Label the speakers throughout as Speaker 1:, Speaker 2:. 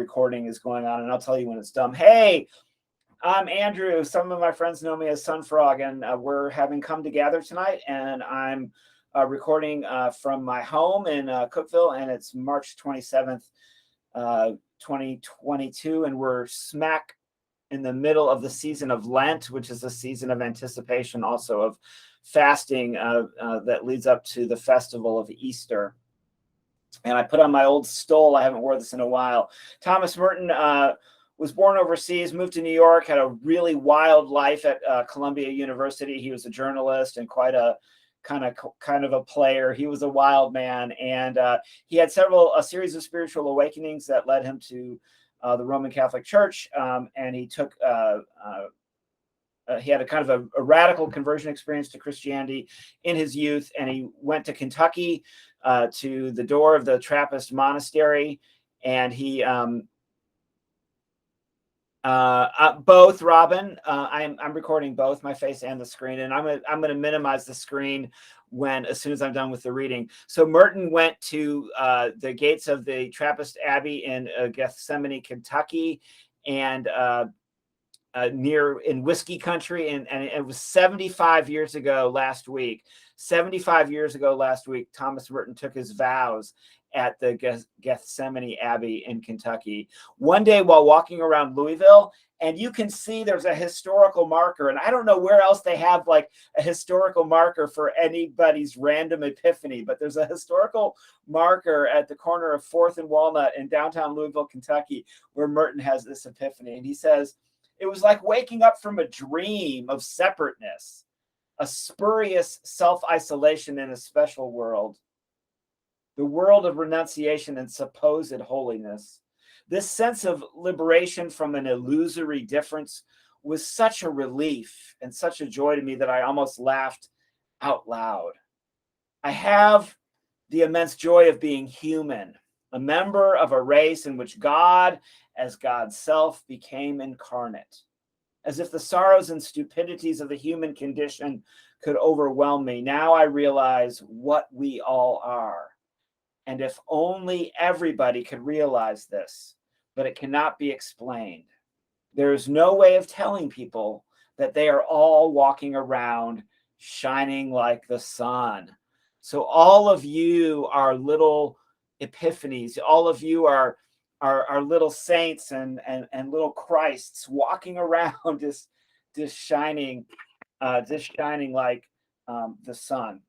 Speaker 1: recording is going on, and I'll tell you when it's done. Hey, I'm Andrew. Some of my friends know me as Sunfrog, and we're having come together tonight, and I'm recording from my home in Cookeville, and it's March 27th, 2022, and we're smack in the middle of the season of Lent, which is a season of anticipation, also of fasting that leads up to the festival of Easter. And I put on my old stole. I haven't worn this in a while. Thomas Merton was born overseas, moved to New York, had a really wild life at Columbia University. He was a journalist and quite a kind of a player. He was a wild man, and he had a series of spiritual awakenings that led him to the Roman Catholic Church, and he took he had a kind of a radical conversion experience to Christianity in his youth, and he went to Kentucky to the door of the Trappist monastery, and he both, Robin. I'm recording both my face and the screen, and I'm going to minimize the screen as soon as I'm done with the reading. So Merton went to the gates of the Trappist Abbey in Gethsemane, Kentucky, and near in whiskey country, and it was 75 years ago last week. 75 years ago last week, Thomas Merton took his vows at the Gethsemane Abbey in Kentucky. One day while walking around Louisville, and you can see there's a historical marker, and I don't know where else they have like a historical marker for anybody's random epiphany, but there's a historical marker at the corner of 4th and Walnut in downtown Louisville, Kentucky, where Merton has this epiphany. And he says, "It was like waking up from a dream of separateness, a spurious self-isolation in a special world. The world of renunciation and supposed holiness. This sense of liberation from an illusory difference was such a relief and such a joy to me that I almost laughed out loud. I have the immense joy of being human, a member of a race in which God, as God's self, became incarnate. As if the sorrows and stupidities of the human condition could overwhelm me. Now I realize what we all are. And if only everybody could realize this, but it cannot be explained. There is no way of telling people that they are all walking around shining like the sun. So all of you are little epiphanies. All of you are little saints and little Christs walking around just shining like the sun.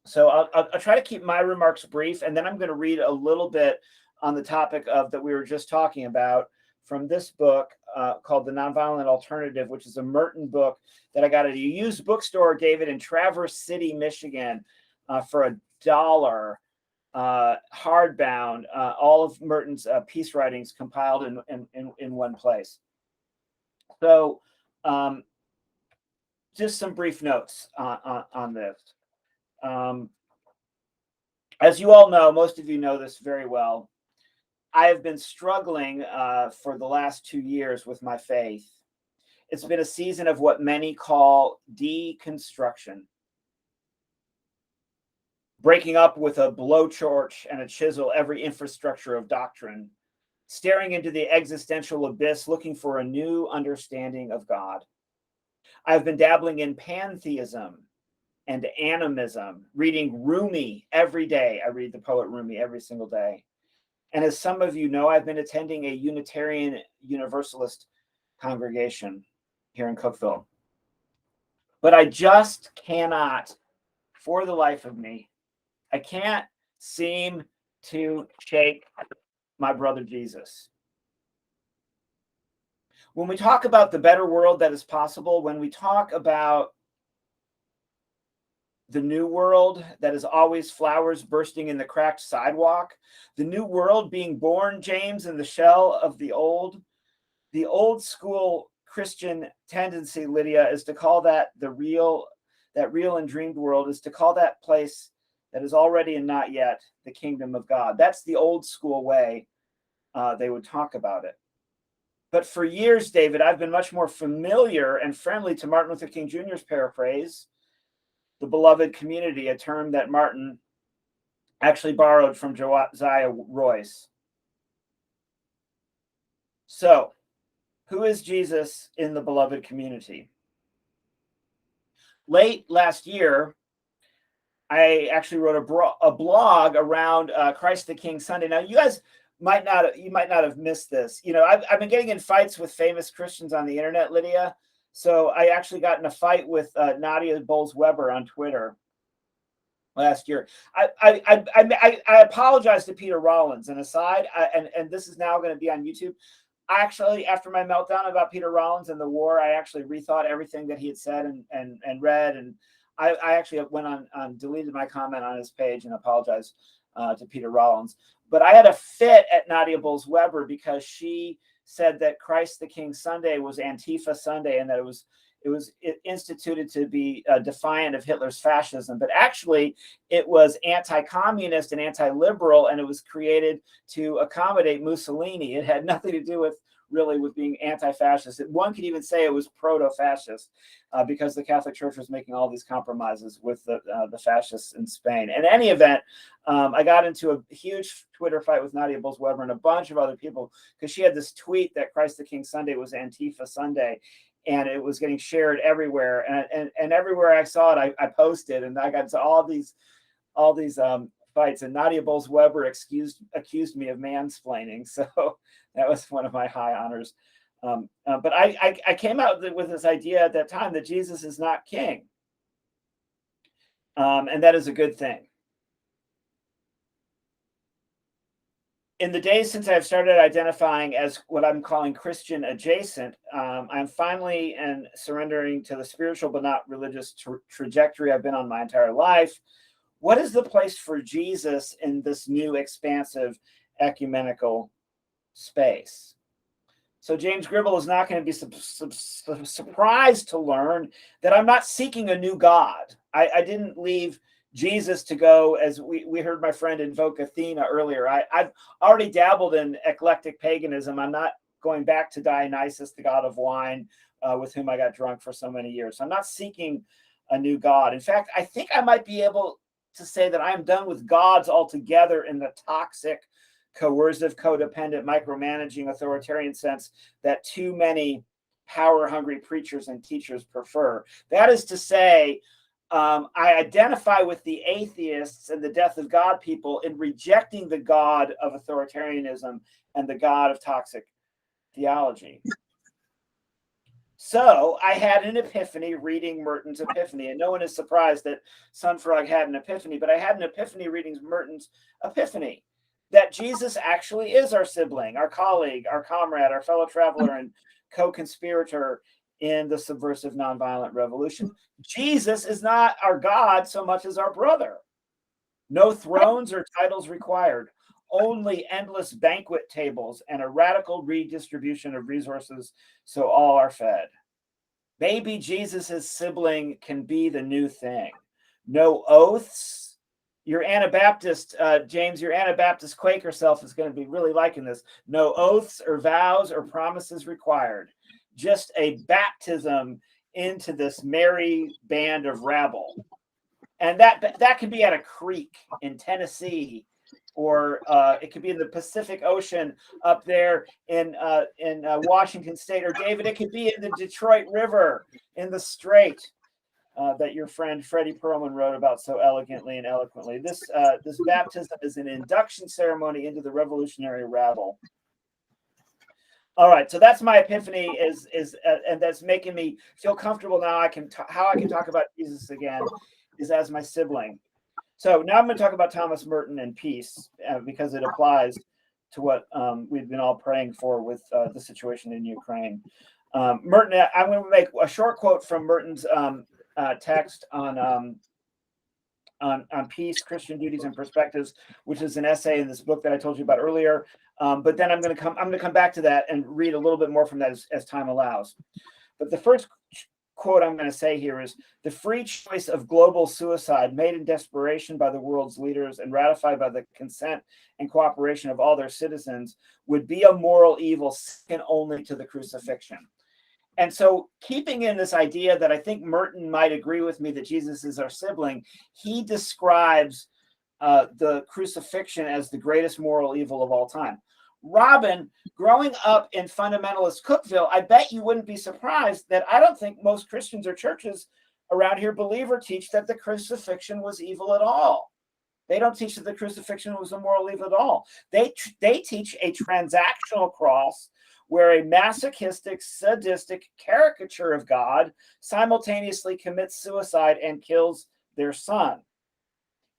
Speaker 1: So I'll try to keep my remarks brief, and then I'm going to read a little bit on the topic that we were just talking about from this book called The Nonviolent Alternative, which is a Merton book that I got at a used bookstore, David, in Traverse City, Michigan, for $1, hardbound, all of Merton's peace writings compiled in one place. So just some brief notes on this. As you all know, most of you know this very well, I have been struggling for the last 2 years with my faith. It's been a season of what many call deconstruction. Breaking up with a blowtorch and a chisel every infrastructure of doctrine, staring into the existential abyss, looking for a new understanding of God. I've been dabbling in pantheism and animism, reading Rumi every day. I read the poet Rumi every single day. And as some of you know, I've been attending a Unitarian Universalist congregation here in Cookeville. But I just cannot, for the life of me, I can't seem to shake my brother Jesus. When we talk about the better world that is possible, when we talk about the new world that is always flowers bursting in the cracked sidewalk, the new world being born, James, in the shell of the old school Christian tendency, Lydia, is to call that real and dreamed world, is to call that place that is already and not yet the kingdom of God. That's the old school way they would talk about it. But for years, David, I've been much more familiar and friendly to Martin Luther King Jr.'s paraphrase, the beloved community, a term that Martin actually borrowed from Josiah Royce. So, who is Jesus in the beloved community? Late last year, I actually wrote a blog around Christ the King Sunday. Now, you guys might not have missed this. You know, I've been getting in fights with famous Christians on the internet, Lydia. So I actually got in a fight with Nadia Bowles-Weber on Twitter last year. I apologize to Peter Rollins. And aside, and this is now going to be on YouTube. I actually, after my meltdown about Peter Rollins and the war, I actually rethought everything that he had said and read. And I actually went on deleted my comment on his page and apologized to Peter Rollins. But I had a fit at Nadia Bowles-Weber because she said that Christ the King Sunday was Antifa Sunday and that it was instituted to be defiant of Hitler's fascism. But actually, it was anti-communist and anti-liberal, and it was created to accommodate Mussolini. It had nothing to do with being anti-fascist. One could even say it was proto-fascist because the Catholic Church was making all these compromises with the fascists in Spain. In any event, I got into a huge Twitter fight with Nadia Bowles-Weber and a bunch of other people because she had this tweet that Christ the King Sunday was Antifa Sunday, and it was getting shared everywhere. And everywhere I saw it, I posted, and I got into all these fights. And Nadia Bowles-Weber accused me of mansplaining. So that was one of my high honors. But I came out with this idea at that time that Jesus is not king. And that is a good thing. In the days since I've started identifying as what I'm calling Christian adjacent, I'm finally and surrendering to the spiritual but not religious trajectory I've been on my entire life. What is the place for Jesus in this new expansive ecumenical space? So James Gribble is not going to be surprised to learn that I'm not seeking a new God. I didn't leave Jesus to go, as we heard my friend invoke Athena earlier. I've already dabbled in eclectic paganism. I'm not going back to Dionysus, the god of wine, with whom I got drunk for so many years. So I'm not seeking a new God. In fact, I think I might be able to say that I'm done with gods altogether in the toxic, coercive, codependent, micromanaging, authoritarian sense that too many power-hungry preachers and teachers prefer. That is to say, I identify with the atheists and the death of God people in rejecting the God of authoritarianism and the God of toxic theology. So I had an epiphany reading Merton's Epiphany, and no one is surprised that Sunfrog had an epiphany, but I had an epiphany reading Merton's Epiphany, that Jesus actually is our sibling, our colleague, our comrade, our fellow traveler, and co-conspirator in the subversive nonviolent revolution. Jesus is not our God so much as our brother. No thrones or titles required, only endless banquet tables and a radical redistribution of resources so all are fed. Maybe Jesus's sibling can be the new thing. No oaths. Your Anabaptist, James, your Anabaptist Quaker self is going to be really liking this. No oaths or vows or promises required. Just a baptism into this merry band of rabble. And that could be at a creek in Tennessee, or it could be in the Pacific Ocean up there in Washington State, or David, it could be in the Detroit River in the Strait that your friend Freddie Perlman wrote about so elegantly and eloquently. This baptism is an induction ceremony into the revolutionary rabble. All right, so that's my epiphany, and that's making me feel comfortable now. How I can talk about Jesus again is as my sibling. So now I'm going to talk about Thomas Merton and peace because it applies to what we've been all praying for with the situation in Ukraine. Merton, I'm going to make a short quote from Merton's text on peace, Christian duties and perspectives, which is an essay in this book that I told you about earlier. But then I'm going to come back to that and read a little bit more from that as time allows. But the first quote I'm going to say here is: the free choice of global suicide made in desperation by the world's leaders and ratified by the consent and cooperation of all their citizens would be a moral evil second only to the crucifixion. And so, keeping in this idea that I think Merton might agree with me that Jesus is our sibling, he describes the crucifixion as the greatest moral evil of all time. Robin, growing up in fundamentalist Cookeville, I bet you wouldn't be surprised that I don't think most Christians or churches around here believe or teach that the crucifixion was evil at all. They don't teach that the crucifixion was a moral evil at all. They teach a transactional cross where a masochistic, sadistic caricature of God simultaneously commits suicide and kills their son.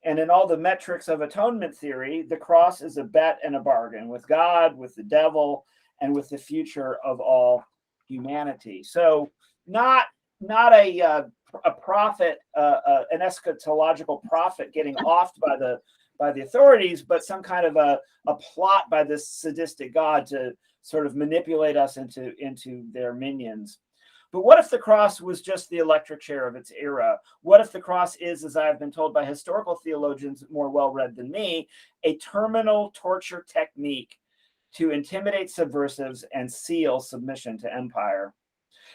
Speaker 1: And in all the metrics of atonement theory, the cross is a bet and a bargain with God, with the devil, and with the future of all humanity. So not a prophet, an eschatological prophet getting offed by the authorities, but some kind of a plot by this sadistic God to sort of manipulate us into their minions. But what if the cross was just the electric chair of its era? What if the cross is, as I've been told by historical theologians more well-read than me, a terminal torture technique to intimidate subversives and seal submission to empire?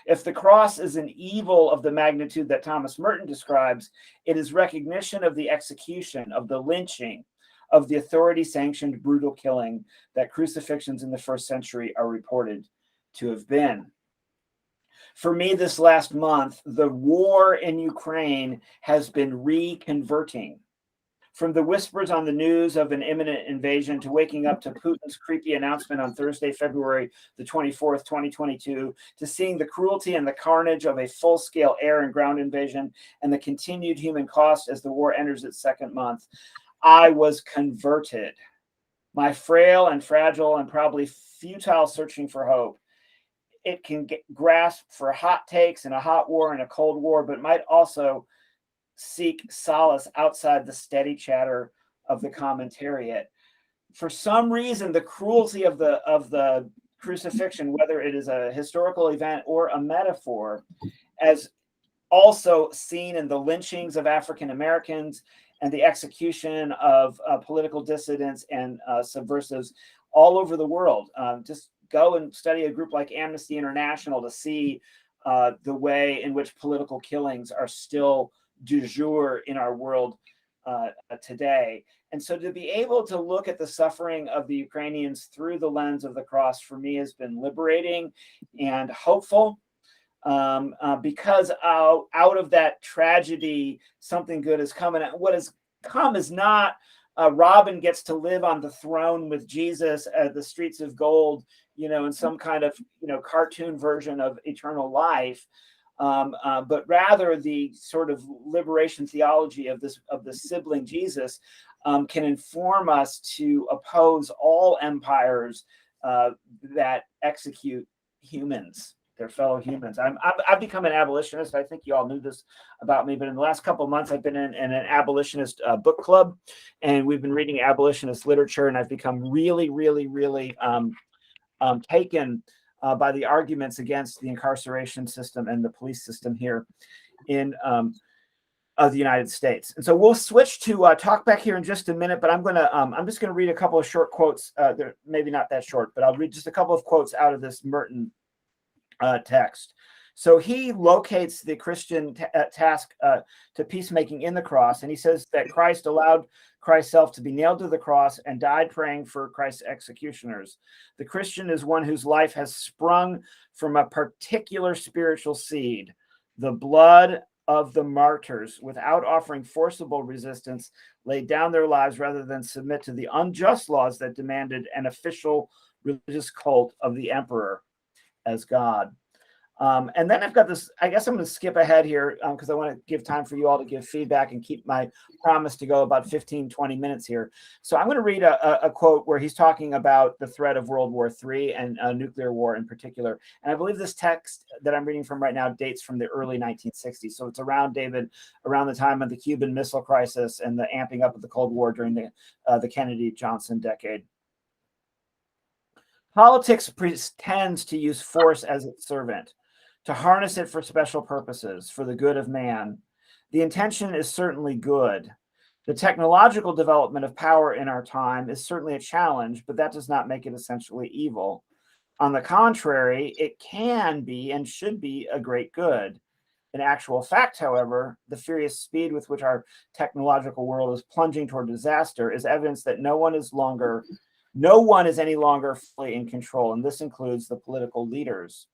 Speaker 1: If the cross is an evil of the magnitude that Thomas Merton describes, it is recognition of the execution, of the lynching, of the authority-sanctioned brutal killing that crucifixions in the first century are reported to have been. For me, this last month, the war in Ukraine has been reconverting. From the whispers on the news of an imminent invasion to waking up to Putin's creepy announcement on Thursday, February the 24th, 2022, to seeing the cruelty and the carnage of a full-scale air and ground invasion and the continued human cost as the war enters its second month, I was converted. My frail and fragile and probably futile searching for hope, it can grasp for hot takes in a hot war and a cold war, but might also seek solace outside the steady chatter of the commentariat. For some reason, the cruelty of the crucifixion, whether it is a historical event or a metaphor, as also seen in the lynchings of African Americans and the execution of political dissidents and subversives all over the world. Just go and study a group like Amnesty International to see the way in which political killings are still du jour in our world today. And so to be able to look at the suffering of the Ukrainians through the lens of the cross, for me, has been liberating and hopeful, because out of that tragedy, something good has come. And what has come is not Robin gets to live on the throne with Jesus at the streets of gold, in some kind of, cartoon version of eternal life. But rather the sort of liberation theology of the sibling Jesus can inform us to oppose all empires that execute humans, their fellow humans. I've become an abolitionist. I think you all knew this about me, but in the last couple of months, I've been in an abolitionist book club, and we've been reading abolitionist literature, and I've become really, really, really taken by the arguments against the incarceration system and the police system here in the United States. And so we'll switch to talk back here in just a minute, but I'm just gonna read a couple of short quotes. They're maybe not that short, but I'll read just a couple of quotes out of this Merton text. So he locates the Christian task to peacemaking in the cross, and he says that Christ allowed Christ's self to be nailed to the cross and died praying for Christ's executioners. The Christian is one whose life has sprung from a particular spiritual seed, the blood of the martyrs, without offering forcible resistance, laid down their lives rather than submit to the unjust laws that demanded an official religious cult of the emperor as God. And then I've got this, I guess I'm going to skip ahead here because I want to give time for you all to give feedback and keep my promise to go about 15, 20 minutes here. So I'm going to read a quote where he's talking about the threat of World War III and nuclear war in particular. And I believe this text that I'm reading from right now dates from the early 1960s. So it's around the time of the Cuban Missile Crisis and the amping up of the Cold War during the Kennedy-Johnson decade. Politics pretends to use force as its servant, to harness it for special purposes, for the good of man. The intention is certainly good. The technological development of power in our time is certainly a challenge, but that does not make it essentially evil. On the contrary, it can be and should be a great good. In actual fact, however, the furious speed with which our technological world is plunging toward disaster is evidence that no one is longer No one is any longer fully in control, and this includes the political leaders.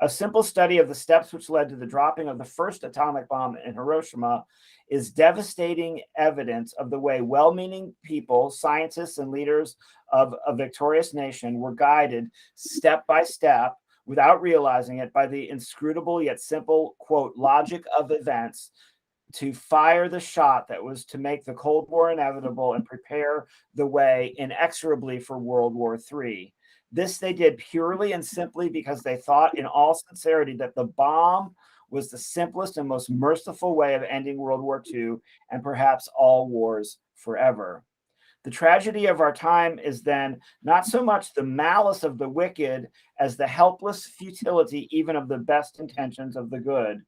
Speaker 1: A simple study of the steps which led to the dropping of the first atomic bomb in Hiroshima is devastating evidence of the way well-meaning people, scientists, and leaders of a victorious nation were guided step by step, without realizing it, by the inscrutable yet simple, quote, logic of events to fire the shot that was to make the Cold War inevitable and prepare the way inexorably for World War III. This they did purely and simply because they thought in all sincerity that the bomb was the simplest and most merciful way of ending World War II and perhaps all wars forever. The tragedy of our time is then not so much the malice of the wicked as the helpless futility even of the best intentions of the good.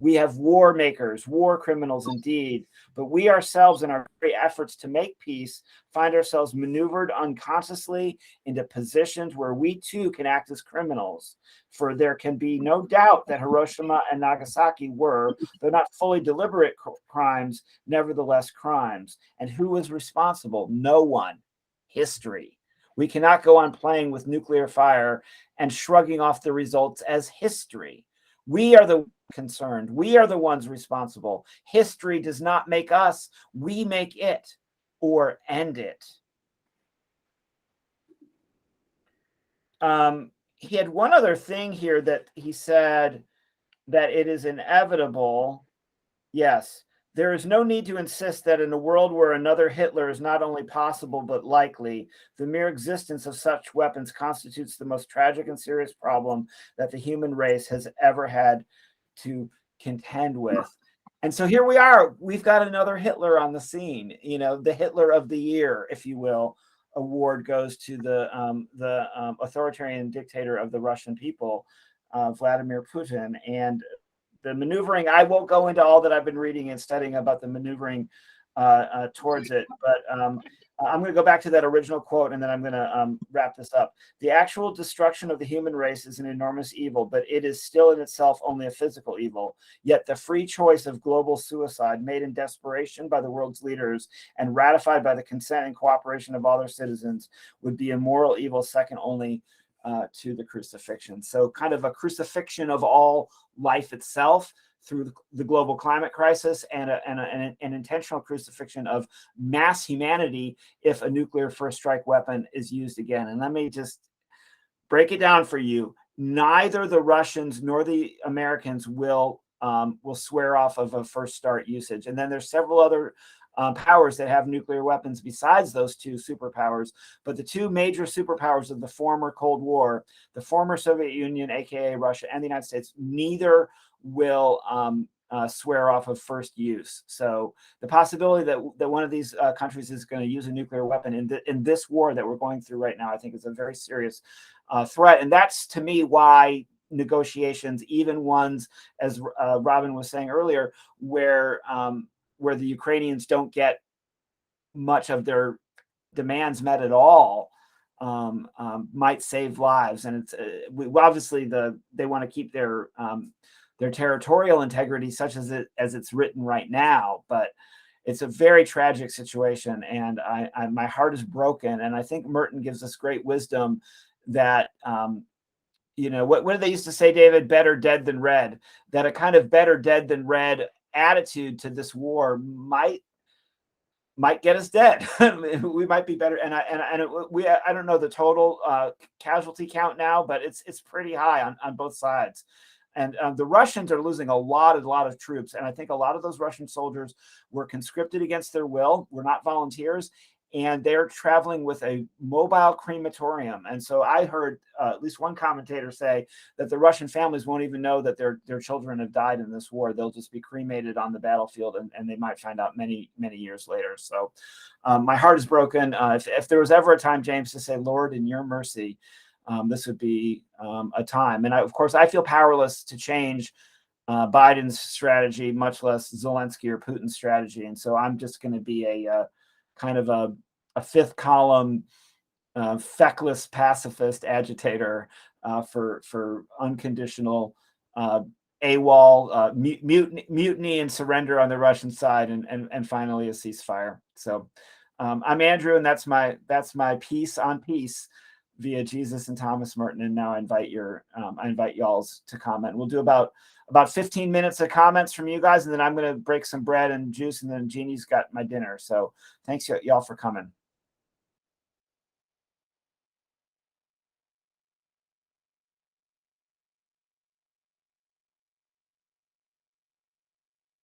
Speaker 1: We have war makers, war criminals indeed, but we ourselves, in our very efforts to make peace, find ourselves maneuvered unconsciously into positions where we too can act as criminals. For there can be no doubt that Hiroshima and Nagasaki were, though not fully deliberate crimes, nevertheless crimes. And who was responsible? No one. History. We cannot go on playing with nuclear fire and shrugging off the results as history. We are the concerned. We are the ones responsible. History does not make us. We make it or end it. He had one other thing here that he said, that it is inevitable. Yes, there is no need to insist that in a world where another Hitler is not only possible but likely, the mere existence of such weapons constitutes the most tragic and serious problem that the human race has ever had to contend with. And so here we are. We've got another Hitler on the scene. You know, the Hitler of the year, if you will, award goes to the authoritarian dictator of the Russian people, Vladimir Putin. And the maneuvering, I won't go into all that I've been reading and studying about the maneuvering towards it, but I'm going to go back to that original quote, and then I'm going to wrap this up. The actual destruction of the human race is an enormous evil, but it is still in itself only a physical evil. Yet the free choice of global suicide, made in desperation by the world's leaders and ratified by the consent and cooperation of all their citizens, would be a moral evil second only to the crucifixion. So kind of a crucifixion of all life itself through the global climate crisis, and an intentional crucifixion of mass humanity if a nuclear first strike weapon is used again. And let me just break it down for you. Neither the Russians nor the Americans will swear off of a first start usage. And then there's several other powers that have nuclear weapons besides those two superpowers. But the two major superpowers of the former Cold War, the former Soviet Union, aka Russia, and the United States, neither will swear off of first use. So the possibility that one of these countries is going to use a nuclear weapon in this war that we're going through right now, I think is a very serious threat. And that's, to me, why negotiations, even ones, as Robin was saying earlier, where the Ukrainians don't get much of their demands met at all, might save lives. And it's obviously they want to keep their territorial integrity, such as it's written right now. But it's a very tragic situation, and my heart is broken. And I think Merton gives us great wisdom that what did they used to say, David? Better dead than red. That a kind of better dead than red attitude to this war might get us dead. We might be better. And I don't know the total casualty count now, but it's pretty high on both sides. And the Russians are losing a lot of troops. And I think a lot of those Russian soldiers were conscripted against their will, were not volunteers, and they're traveling with a mobile crematorium. And so I heard at least one commentator say that the Russian families won't even know that their children have died in this war. They'll just be cremated on the battlefield, and they might find out many, many years later. So my heart is broken. If there was ever a time, James, to say, Lord, in your mercy, this would be a time. And of course, I feel powerless to change Biden's strategy, much less Zelensky or Putin's strategy. And so I'm just going to be a kind of a fifth column, feckless pacifist agitator for unconditional AWOL, mutiny and surrender on the Russian side, and finally a ceasefire. So I'm Andrew, and that's my piece on peace via Jesus and Thomas Merton. And now I invite y'all's to comment. We'll do about 15 minutes of comments from you guys, and then I'm going to break some bread and juice, and then Jeannie's got my dinner. So thanks y'all for coming.